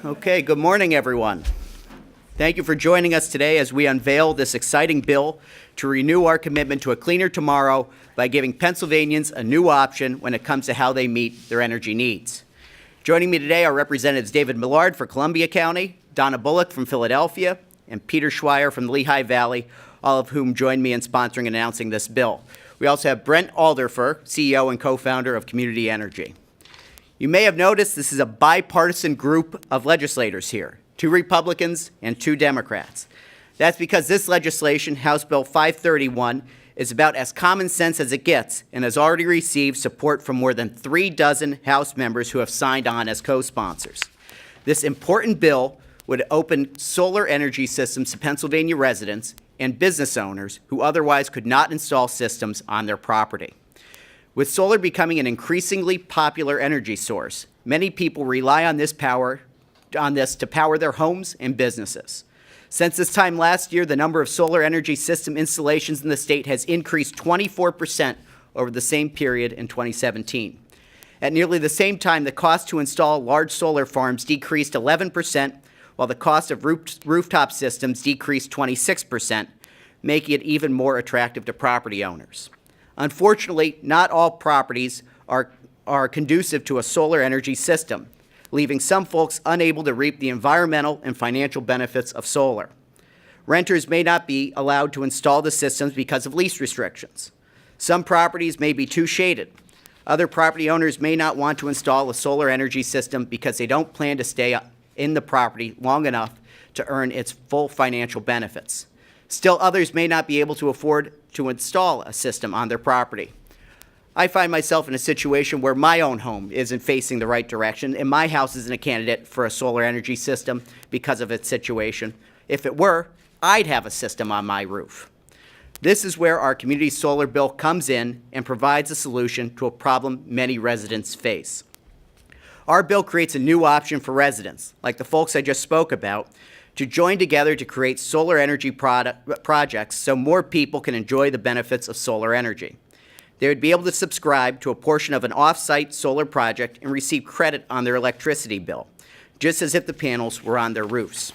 Okay, good morning, everyone. Thank you for joining us today as we unveil this exciting bill to renew our commitment to a cleaner tomorrow by giving Pennsylvanians a new option when it comes to how they meet their energy needs. Joining me today are Representatives David Millard for Columbia County, Donna Bullock from Philadelphia, and Peter Schweyer from the Lehigh Valley, all of whom joined me in sponsoring and announcing this bill. We also have Brent Alderfer, CEO and co-founder of Community Energy. You may have noticed this is a bipartisan group of legislators here, 2 Republicans and 2 Democrats. That's because this legislation, House Bill 531, is about as common sense as it gets and has already received support from more than 3 dozen House members who have signed on as co-sponsors. This important bill would open solar energy systems to Pennsylvania residents and business owners who otherwise could not install systems on their property. With solar becoming an increasingly popular energy source, many people rely on this to power their homes and businesses. Since this time last year, the number of solar energy system installations in the state has increased 24% over the same period in 2017. At nearly the same time, the cost to install large solar farms decreased 11%, while the cost of rooftop systems decreased 26%, making it even more attractive to property owners. Unfortunately, not all properties are conducive to a solar energy system, leaving some folks unable to reap the environmental and financial benefits of solar. Renters may not be allowed to install the systems because of lease restrictions. Some properties may be too shaded. Other property owners may not want to install a solar energy system because they don't plan to stay in the property long enough to earn its full financial benefits. Still, others may not be able to afford to install a system on their property. I find myself in a situation where my own home isn't facing the right direction, and my house isn't a candidate for a solar energy system because of its situation. If it were, I'd have a system on my roof. This is where our community solar bill comes in and provides a solution to a problem many residents face. Our bill creates a new option for residents, like the folks I just spoke about, to join together to create solar energy projects so more people can enjoy the benefits of solar energy. They would be able to subscribe to a portion of an off-site solar project and receive credit on their electricity bill, just as if the panels were on their roofs.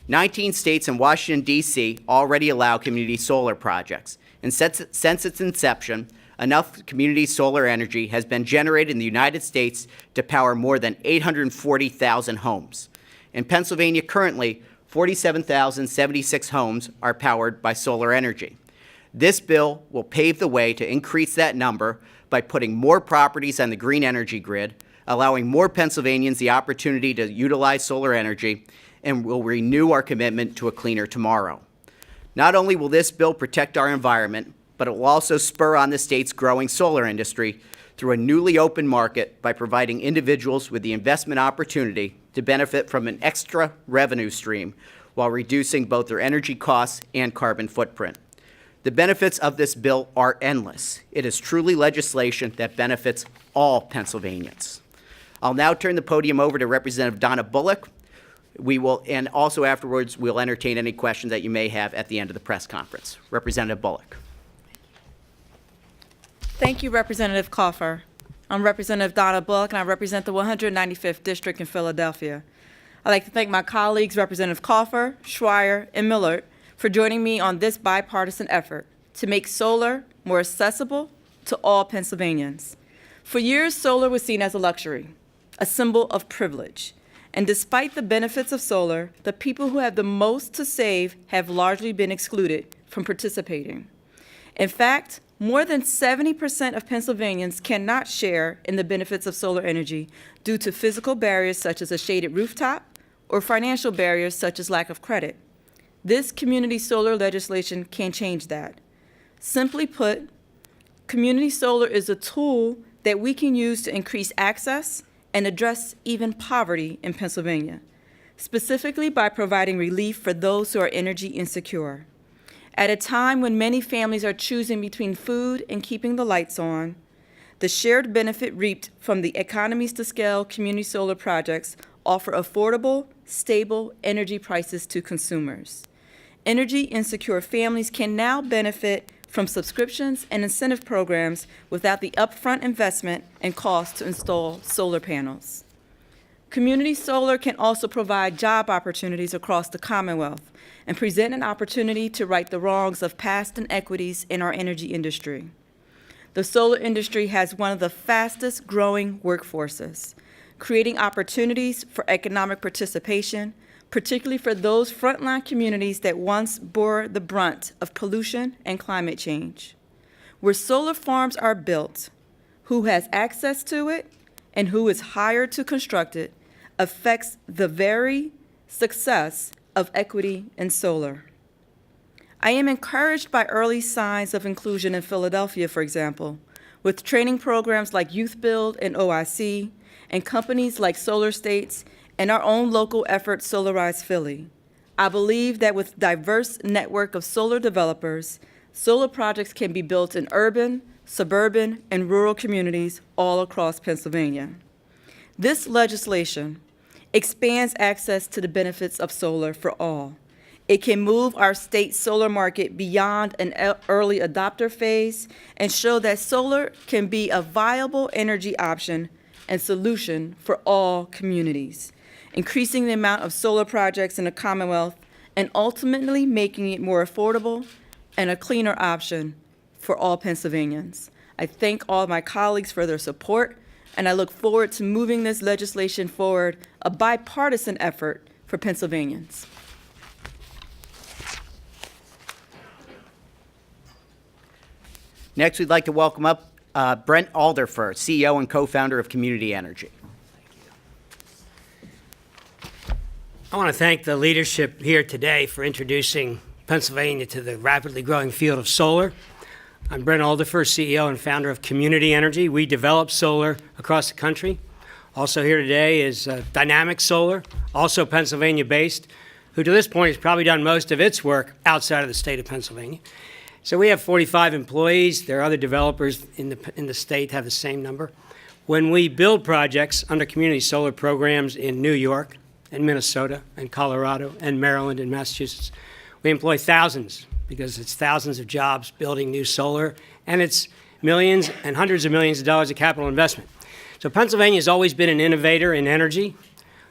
19 states and Washington, D.C. already allow community solar projects, and since its inception, enough community solar energy has been generated in the United States to power more than 840,000 homes. In Pennsylvania currently, 47,076 homes are powered by solar energy. This bill will pave the way to increase that number by putting more properties on the green energy grid, allowing more Pennsylvanians the opportunity to utilize solar energy, and will renew our commitment to a cleaner tomorrow. Not only will this bill protect our environment, but it will also spur on the state's growing solar industry through a newly open market by providing individuals with the investment opportunity to benefit from an extra revenue stream while reducing both their energy costs and carbon footprint. The benefits of this bill are endless. It is truly legislation that benefits all Pennsylvanians. I'll now turn the podium over to Representative Donna Bullock. And also afterwards, we'll entertain any questions that you may have at the end of the press conference. Representative Bullock. Thank you, Representative Kaufer. I'm Representative Donna Bullock, and I represent the 195th District in Philadelphia. I'd like to thank my colleagues, Representative Kaufer, Schweyer, and Millard, for joining me on this bipartisan effort to make solar more accessible to all Pennsylvanians. For years, solar was seen as a luxury, a symbol of privilege. And despite the benefits of solar, the people who have the most to save have largely been excluded from participating. In fact, more than 70% of Pennsylvanians cannot share in the benefits of solar energy due to physical barriers such as a shaded rooftop or financial barriers such as lack of credit. This community solar legislation can change that. Simply put, community solar is a tool that we can use to increase access and address even poverty in Pennsylvania, specifically by providing relief for those who are energy insecure. At a time when many families are choosing between food and keeping the lights on, the shared benefit reaped from the economies to scale community solar projects offer affordable, stable energy prices to consumers. Energy insecure families can now benefit from subscriptions and incentive programs without the upfront investment and cost to install solar panels. Community solar can also provide job opportunities across the Commonwealth and present an opportunity to right the wrongs of past inequities in our energy industry. The solar industry has one of the fastest growing workforces, creating opportunities for economic participation, particularly for those frontline communities that once bore the brunt of pollution and climate change. Where solar farms are built, who has access to it, and who is hired to construct it affects the very success of equity in solar. I am encouraged by early signs of inclusion in Philadelphia, for example, with training programs like Youth Build and OIC, and companies like Solar States and our own local effort, Solarize Philly. I believe that with a diverse network of solar developers, solar projects can be built in urban, suburban, and rural communities all across Pennsylvania. This legislation expands access to the benefits of solar for all. It can move our state solar market beyond an early adopter phase and show that solar can be a viable energy option and solution for all communities, increasing the amount of solar projects in the Commonwealth and ultimately making it more affordable and a cleaner option for all Pennsylvanians. I thank all my colleagues for their support, and I look forward to moving this legislation forward, a bipartisan effort for Pennsylvanians. Next, we'd like to welcome up Brent Alderfer, CEO and co-founder of Community Energy. I want to thank the leadership here today for introducing Pennsylvania to the rapidly growing field of solar. I'm Brent Alderfer, CEO and founder of Community Energy. We develop solar across the country. Also here today is Dynamic Solar, also Pennsylvania-based, who to this point has probably done most of its work outside of the state of Pennsylvania. So we have 45 employees. There are other developers in the state have the same number. When we build projects under community solar programs in New York and Minnesota and Colorado and Maryland and Massachusetts, we employ thousands because it's thousands of jobs building new solar, and it's millions and hundreds of millions of dollars of capital investment. So Pennsylvania has always been an innovator in energy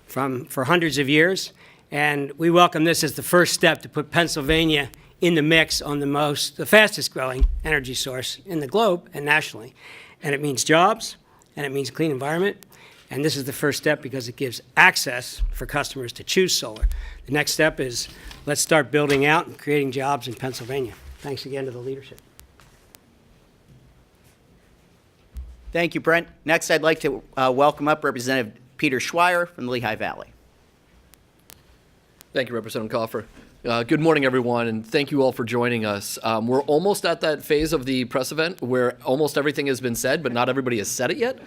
for hundreds of years, and we welcome this as the first step to put Pennsylvania in the mix on the fastest growing energy source in the globe and nationally. And it means jobs, and it means clean environment. And this is the first step because it gives access for customers to choose solar. The next step is let's start building out and creating jobs in Pennsylvania. Thanks again to the leadership. Thank you, Brent. Next, I'd like to welcome up Representative Peter Schweyer from the Lehigh Valley. Thank you, Representative Kaufer. Good morning, everyone, and thank you all for joining us. We're almost at that phase of the press event where almost everything has been said, but not everybody has said it yet,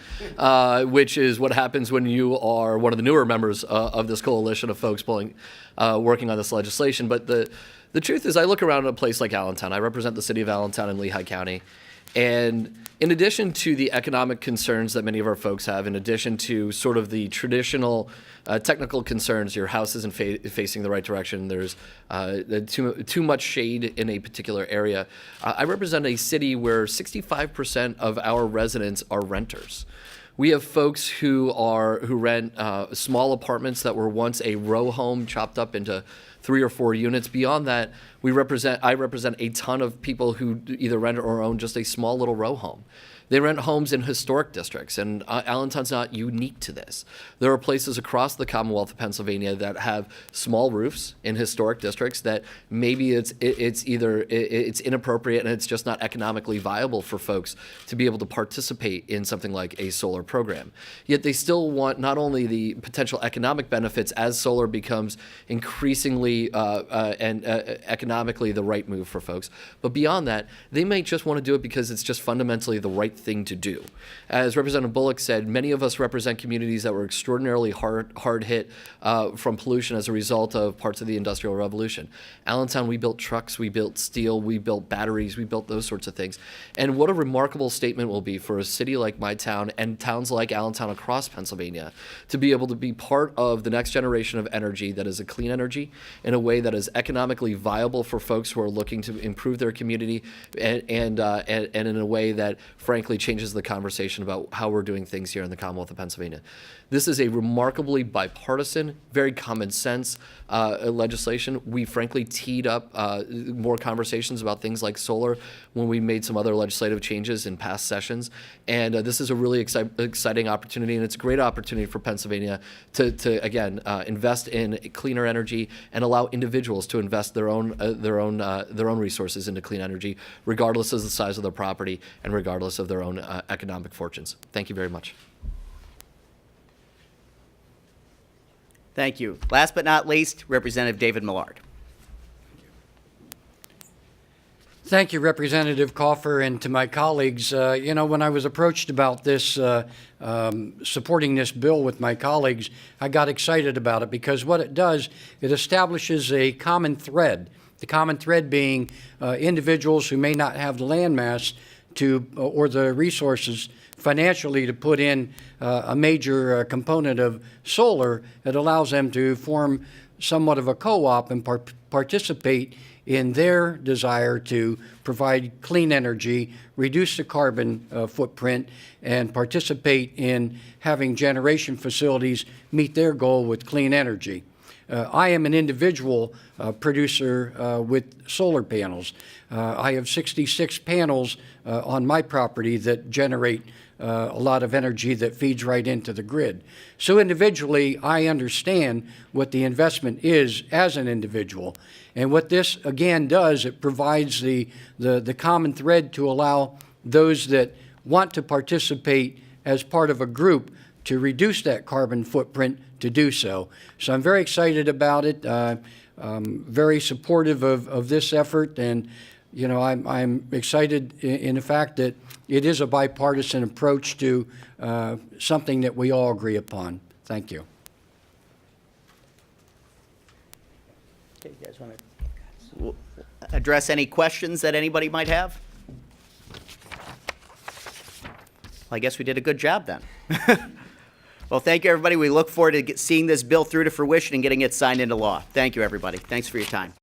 which is what happens when you are one of the newer members of this coalition of folks working on this legislation. But the truth is, I look around at a place like Allentown. I represent the city of Allentown in Lehigh County. And in addition to the economic concerns that many of our folks have, in addition to sort of the traditional technical concerns, your house isn't facing the right direction, there's too much shade in a particular area, I represent a city where 65% of our residents are renters. We have folks who rent small apartments that were once a row home chopped up into 3 or 4 units. Beyond that, I represent a ton of people who either rent or own just a small little row home. They rent homes in historic districts, and Allentown's not unique to this. There are places across the Commonwealth of Pennsylvania that have small roofs in historic districts that maybe it's inappropriate and it's just not economically viable for folks to be able to participate in something like a solar program. Yet they still want not only the potential economic benefits as solar becomes increasingly economically the right move for folks, but beyond that, they may just want to do it because it's just fundamentally the right thing to do. As Representative Bullock said, many of us represent communities that were extraordinarily hard hit from pollution as a result of parts of the Industrial Revolution. Allentown, we built trucks, we built steel, we built batteries, we built those sorts of things. And what a remarkable statement will be for a city like my town and towns like Allentown across Pennsylvania to be able to be part of the next generation of energy that is a clean energy in a way that is economically viable for folks who are looking to improve their community and in a way that, frankly, frankly changes the conversation about how we're doing things here in the Commonwealth of Pennsylvania. This is a remarkably bipartisan, very common sense legislation. We frankly teed up more conversations about things like solar when we made some other legislative changes in past sessions. And this is a really exciting opportunity, and it's a great opportunity for Pennsylvania to again, invest in cleaner energy and allow individuals to invest their own resources into clean energy, regardless of the size of their property and regardless of their own economic fortunes. Thank you very much. Thank you. Last but not least, Representative David Millard. Thank you, Representative Kaufer, and to my colleagues. When I was approached about this, supporting this bill with my colleagues, I got excited about it because what it does, it establishes a common thread. The common thread being individuals who may not have the land mass or the resources financially to put in a major component of solar. It allows them to form somewhat of a co-op and participate in their desire to provide clean energy, reduce the carbon footprint, and participate in having generation facilities meet their goal with clean energy. I am an individual producer with solar panels. I have 66 panels on my property that generate a lot of energy that feeds right into the grid. So individually, I understand what the investment is as an individual. And what this, again, does, it provides the common thread to allow those that want to participate as part of a group to reduce that carbon footprint to do so. So I'm very excited about it, very supportive of this effort, and I'm excited in the fact that it is a bipartisan approach to something that we all agree upon. Thank you. Okay, you guys want to address any questions that anybody might have? Well, I guess we did a good job then. Well, thank you, everybody. We look forward to seeing this bill through to fruition and getting it signed into law. Thank you, everybody. Thanks for your time.